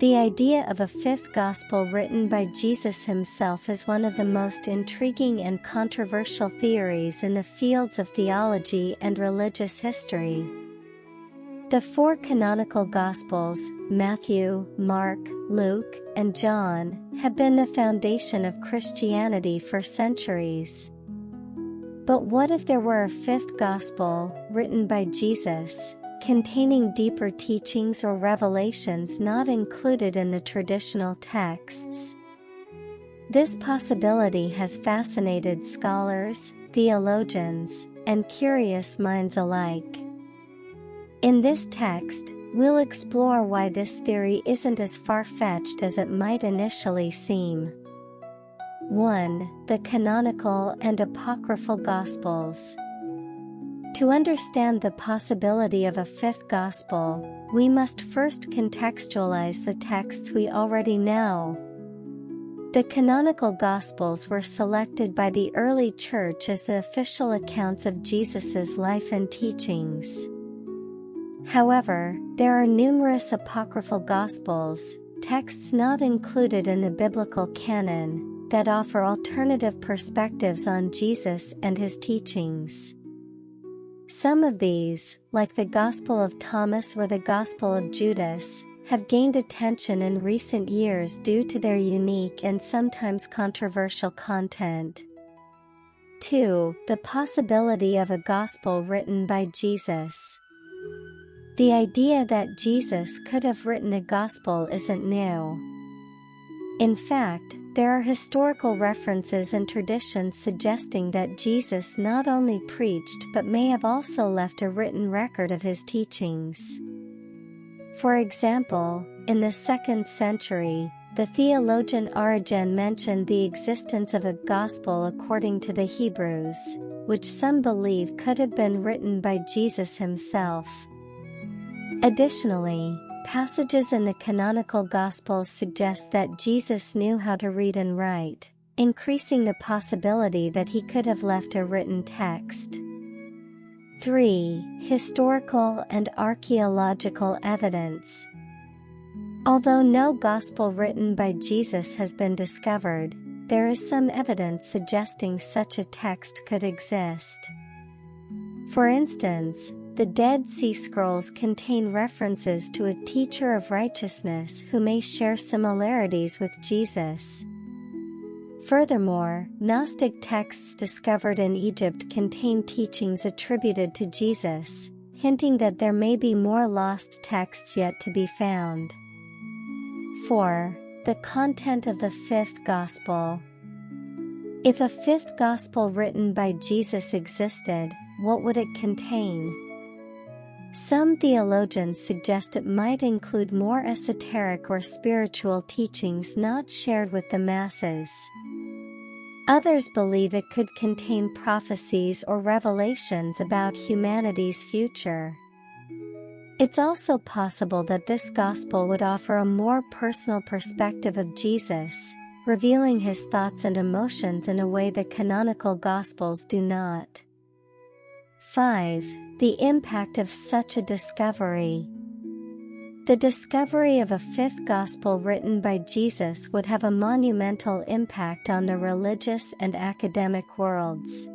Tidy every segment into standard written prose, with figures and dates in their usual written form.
The idea of a fifth gospel written by Jesus himself is one of the most intriguing and controversial theories in the fields of theology and religious history. The four canonical Gospels, Matthew, Mark, Luke, and John, have been the foundation of Christianity for centuries. But what if there were a fifth Gospel, written by Jesus, containing deeper teachings or revelations not included in the traditional texts? This possibility has fascinated scholars, theologians, and curious minds alike. In this text, we'll explore why this theory isn't as far-fetched as it might initially seem. 1. The canonical and apocryphal Gospels. To understand the possibility of a fifth gospel, we must first contextualize the texts we already know. The canonical Gospels were selected by the early church as the official accounts of Jesus' life and teachings. However, there are numerous apocryphal Gospels, texts not included in the biblical canon, that offer alternative perspectives on Jesus and his teachings. Some of these, like the Gospel of Thomas or the Gospel of Judas, have gained attention in recent years due to their unique and sometimes controversial content. 2. The possibility of a Gospel written by Jesus. The idea that Jesus could have written a gospel isn't new. In fact, there are historical references and traditions suggesting that Jesus not only preached but may have also left a written record of his teachings. For example, in the 2nd century, the theologian Origen mentioned the existence of a gospel according to the Hebrews, which some believe could have been written by Jesus himself. Additionally, passages in the canonical Gospels suggest that Jesus knew how to read and write, increasing the possibility that he could have left a written text. 3. Historical and archaeological evidence. Although no Gospel written by Jesus has been discovered, there is some evidence suggesting such a text could exist. For instance, the Dead Sea Scrolls contain references to a teacher of righteousness who may share similarities with Jesus. Furthermore, Gnostic texts discovered in Egypt contain teachings attributed to Jesus, hinting that there may be more lost texts yet to be found. 4. The content of the fifth Gospel. If a fifth Gospel written by Jesus existed, what would it contain? Some theologians suggest it might include more esoteric or spiritual teachings not shared with the masses. Others believe it could contain prophecies or revelations about humanity's future. It's also possible that this gospel would offer a more personal perspective of Jesus, revealing his thoughts and emotions in a way the canonical Gospels do not. 5. The impact of such a discovery. The discovery of a fifth Gospel written by Jesus would have a monumental impact on the religious and academic worlds.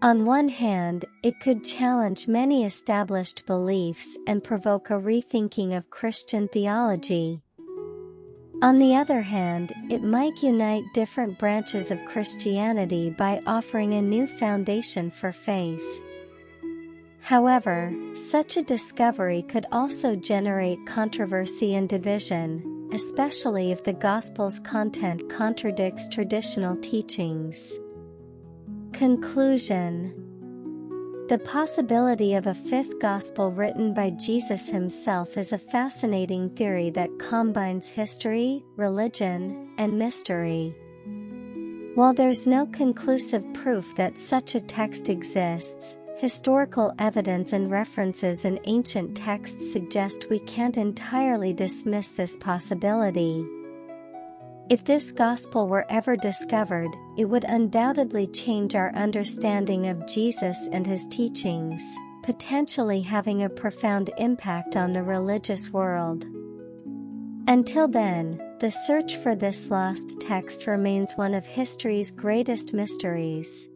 On one hand, it could challenge many established beliefs and provoke a rethinking of Christian theology. On the other hand, it might unite different branches of Christianity by offering a new foundation for faith. However, such a discovery could also generate controversy and division, especially if the Gospel's content contradicts traditional teachings. Conclusion. The possibility of a fifth Gospel written by Jesus himself is a fascinating theory that combines history, religion, and mystery. While there's no conclusive proof that such a text exists, historical evidence and references in ancient texts suggest we can't entirely dismiss this possibility. If this gospel were ever discovered, it would undoubtedly change our understanding of Jesus and his teachings, potentially having a profound impact on the religious world. Until then, the search for this lost text remains one of history's greatest mysteries.